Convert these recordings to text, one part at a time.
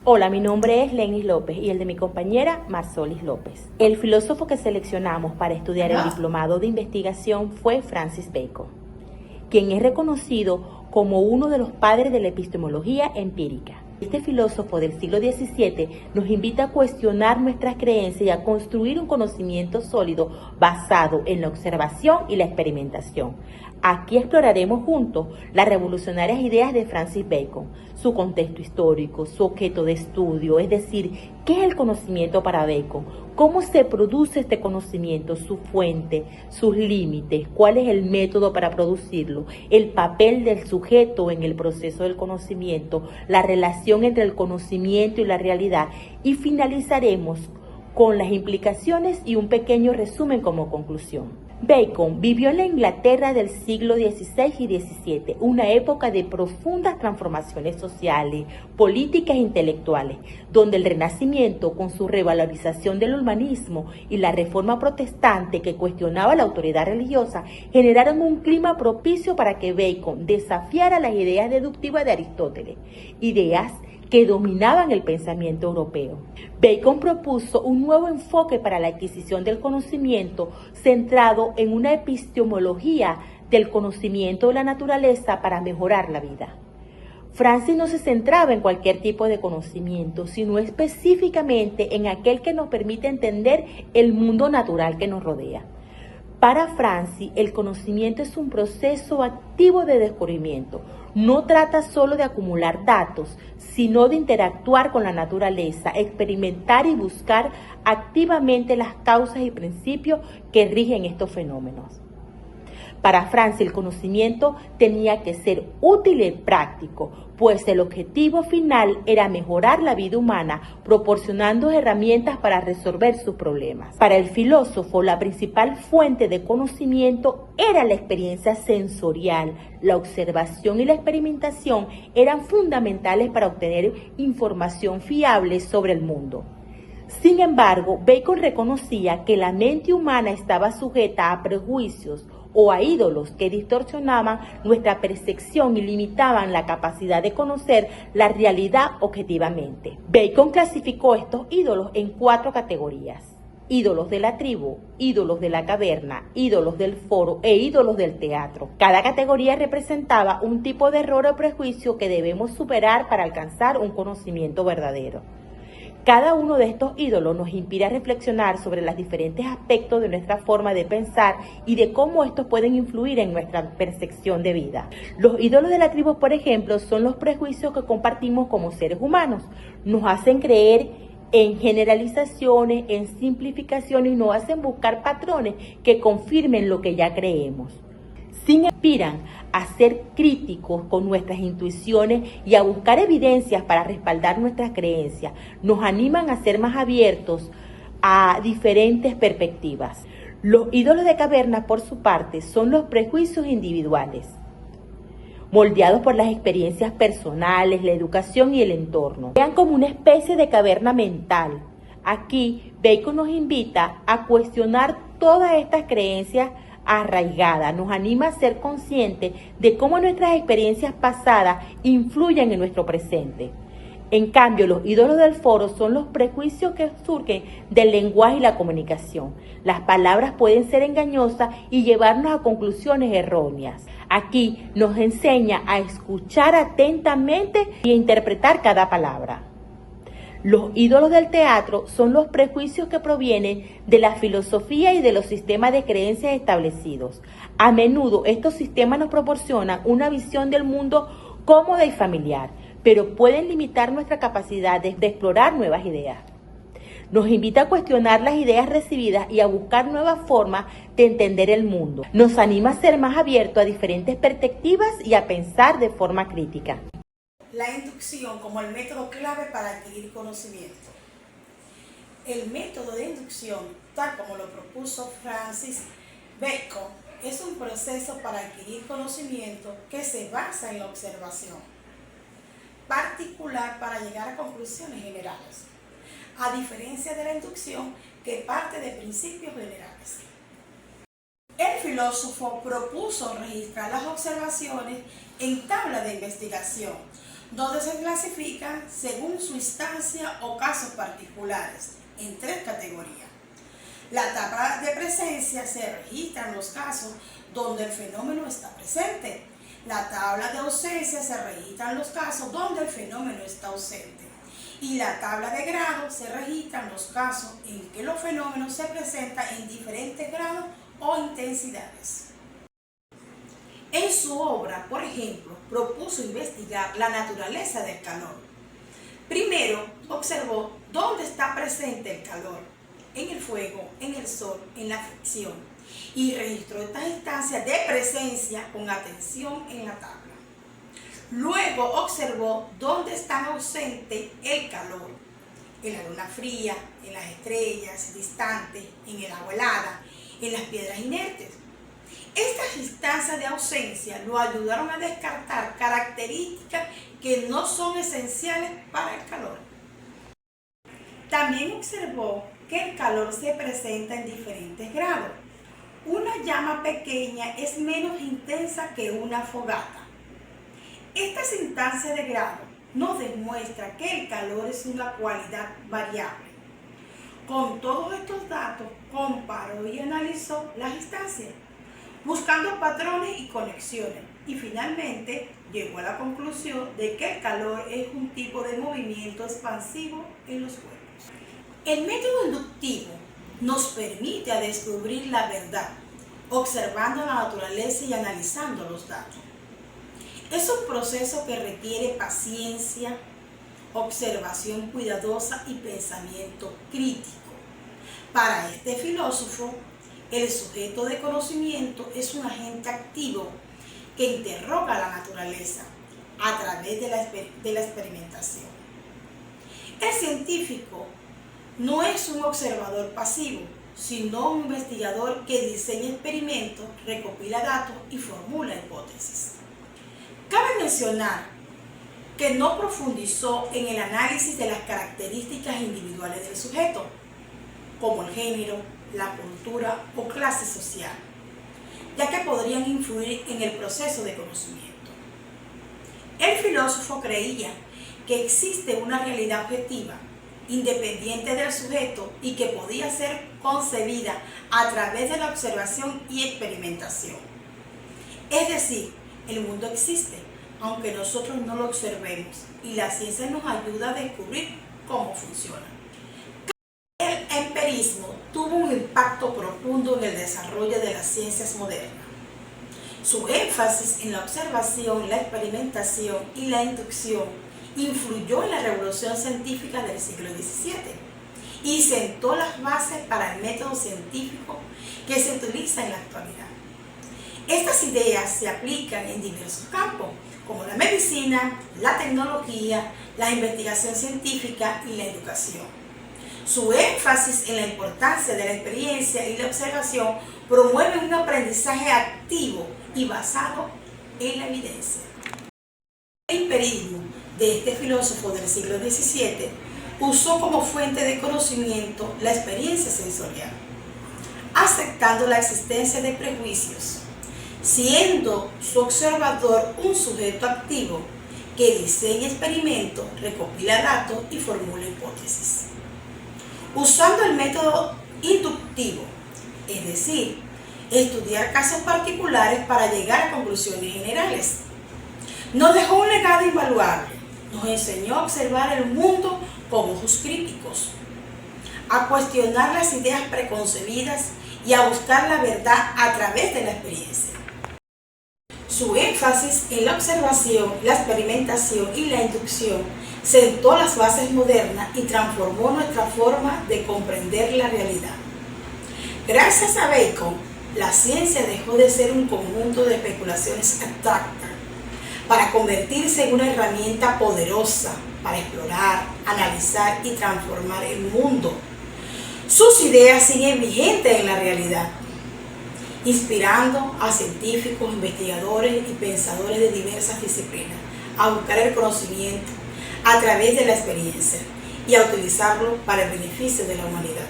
Hola, mi nombre es Lenis López y el de mi compañera Marsolis López. El filósofo que seleccionamos para estudiar el diplomado de investigación fue Francis Bacon, quien es reconocido como uno de los padres de la epistemología empírica. Este filósofo del siglo XVII nos invita a cuestionar nuestras creencias y a construir un conocimiento sólido basado en la observación y la experimentación. Aquí exploraremos juntos las revolucionarias ideas de Francis Bacon, su contexto histórico, su objeto de estudio, es decir, ¿qué es el conocimiento para Bacon? ¿Cómo se produce este conocimiento? Su fuente, sus límites, cuál es el método para producirlo, el papel del sujeto en el proceso del conocimiento, la relación entre el conocimiento y la realidad, y finalizaremos con las implicaciones y un pequeño resumen como conclusión. Bacon vivió en la Inglaterra del siglo XVI y XVII, una época de profundas transformaciones sociales, políticas e intelectuales, donde el Renacimiento, con su revalorización del humanismo y la reforma protestante que cuestionaba la autoridad religiosa, generaron un clima propicio para que Bacon desafiara las ideas deductivas de Aristóteles, ideas que dominaban el pensamiento europeo. Bacon propuso un nuevo enfoque para la adquisición del conocimiento centrado en una epistemología del conocimiento de la naturaleza para mejorar la vida. Francis no se centraba en cualquier tipo de conocimiento, sino específicamente en aquel que nos permite entender el mundo natural que nos rodea. Para Francis, el conocimiento es un proceso activo de descubrimiento. No trata solo de acumular datos, sino de interactuar con la naturaleza, experimentar y buscar activamente las causas y principios que rigen estos fenómenos. Para Francis, el conocimiento tenía que ser útil y práctico, pues el objetivo final era mejorar la vida humana, proporcionando herramientas para resolver sus problemas. Para el filósofo, la principal fuente de conocimiento era la experiencia sensorial. La observación y la experimentación eran fundamentales para obtener información fiable sobre el mundo. Sin embargo, Bacon reconocía que la mente humana estaba sujeta a prejuicios o a ídolos que distorsionaban nuestra percepción y limitaban la capacidad de conocer la realidad objetivamente. Bacon clasificó estos ídolos en 4 categorías: ídolos de la tribu, ídolos de la caverna, ídolos del foro e ídolos del teatro. Cada categoría representaba un tipo de error o prejuicio que debemos superar para alcanzar un conocimiento verdadero. Cada uno de estos ídolos nos inspira a reflexionar sobre los diferentes aspectos de nuestra forma de pensar y de cómo estos pueden influir en nuestra percepción de vida. Los ídolos de la tribu, por ejemplo, son los prejuicios que compartimos como seres humanos. Nos hacen creer en generalizaciones, en simplificaciones y nos hacen buscar patrones que confirmen lo que ya creemos. Inspiran a ser críticos con nuestras intuiciones y a buscar evidencias para respaldar nuestras creencias. Nos animan a ser más abiertos a diferentes perspectivas. Los ídolos de caverna, por su parte, son los prejuicios individuales, moldeados por las experiencias personales, la educación y el entorno. Vean como una especie de caverna mental. Aquí, Bacon nos invita a cuestionar todas estas creencias arraigada, nos anima a ser conscientes de cómo nuestras experiencias pasadas influyen en nuestro presente. En cambio, los ídolos del foro son los prejuicios que surgen del lenguaje y la comunicación. Las palabras pueden ser engañosas y llevarnos a conclusiones erróneas. Aquí nos enseña a escuchar atentamente y a interpretar cada palabra. Los ídolos del teatro son los prejuicios que provienen de la filosofía y de los sistemas de creencias establecidos. A menudo estos sistemas nos proporcionan una visión del mundo cómoda y familiar, pero pueden limitar nuestra capacidad de explorar nuevas ideas. Nos invita a cuestionar las ideas recibidas y a buscar nuevas formas de entender el mundo. Nos anima a ser más abiertos a diferentes perspectivas y a pensar de forma crítica. La inducción como el método clave para adquirir conocimiento. El método de inducción, tal como lo propuso Francis Bacon, es un proceso para adquirir conocimiento que se basa en la observación, particular para llegar a conclusiones generales, a diferencia de la inducción que parte de principios generales. El filósofo propuso registrar las observaciones en tabla de investigación, donde se clasifican según su instancia o casos particulares en 3 categorías. La tabla de presencia se registra en los casos donde el fenómeno está presente. La tabla de ausencia se registra en los casos donde el fenómeno está ausente. Y la tabla de grado se registra en los casos en que los fenómenos se presentan en diferentes grados o intensidades. En su obra, por ejemplo, propuso investigar la naturaleza del calor. Primero, observó dónde está presente el calor, en el fuego, en el sol, en la fricción, y registró estas instancias de presencia con atención en la tabla. Luego observó dónde está ausente el calor, en la luna fría, en las estrellas distantes, en el agua helada, en las piedras inertes. Estas instancias de ausencia lo ayudaron a descartar características que no son esenciales para el calor. También observó que el calor se presenta en diferentes grados. Una llama pequeña es menos intensa que una fogata. Estas instancias de grado nos demuestran que el calor es una cualidad variable. Con todos estos datos, comparó y analizó las instancias, buscando patrones y conexiones, y finalmente llegó a la conclusión de que el calor es un tipo de movimiento expansivo en los cuerpos. El método inductivo nos permite descubrir la verdad, observando la naturaleza y analizando los datos. Es un proceso que requiere paciencia, observación cuidadosa y pensamiento crítico. Para este filósofo, el sujeto de conocimiento es un agente activo que interroga la naturaleza a través de la experimentación. El científico no es un observador pasivo, sino un investigador que diseña experimentos, recopila datos y formula hipótesis. Cabe mencionar que no profundizó en el análisis de las características individuales del sujeto, como el género, la cultura o clase social, ya que podrían influir en el proceso de conocimiento. El filósofo creía que existe una realidad objetiva, independiente del sujeto y que podía ser concebida a través de la observación y experimentación. Es decir, el mundo existe, aunque nosotros no lo observemos, y la ciencia nos ayuda a descubrir cómo funciona. El empirismo tuvo un impacto profundo en el desarrollo de las ciencias modernas. Su énfasis en la observación, la experimentación y la inducción influyó en la revolución científica del siglo XVII y sentó las bases para el método científico que se utiliza en la actualidad. Estas ideas se aplican en diversos campos, como la medicina, la tecnología, la investigación científica y la educación. Su énfasis en la importancia de la experiencia y la observación promueve un aprendizaje activo y basado en la evidencia. El empirismo de este filósofo del siglo XVII usó como fuente de conocimiento la experiencia sensorial, aceptando la existencia de prejuicios, siendo su observador un sujeto activo que diseña experimentos, recopila datos y formula hipótesis. Usando el método inductivo, es decir, estudiar casos particulares para llegar a conclusiones generales. Nos dejó un legado invaluable, nos enseñó a observar el mundo con ojos críticos, a cuestionar las ideas preconcebidas y a buscar la verdad a través de la experiencia. Su énfasis en la observación, la experimentación y la inducción sentó las bases modernas y transformó nuestra forma de comprender la realidad. Gracias a Bacon, la ciencia dejó de ser un conjunto de especulaciones abstractas para convertirse en una herramienta poderosa para explorar, analizar y transformar el mundo. Sus ideas siguen vigentes en la realidad, inspirando a científicos, investigadores y pensadores de diversas disciplinas a buscar el conocimiento a través de la experiencia y a utilizarlo para el beneficio de la humanidad.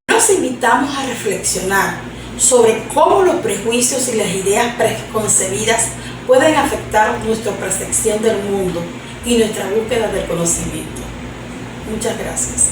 Nos invitamos a reflexionar sobre cómo los prejuicios y las ideas preconcebidas pueden afectar nuestra percepción del mundo y nuestra búsqueda del conocimiento. Muchas gracias.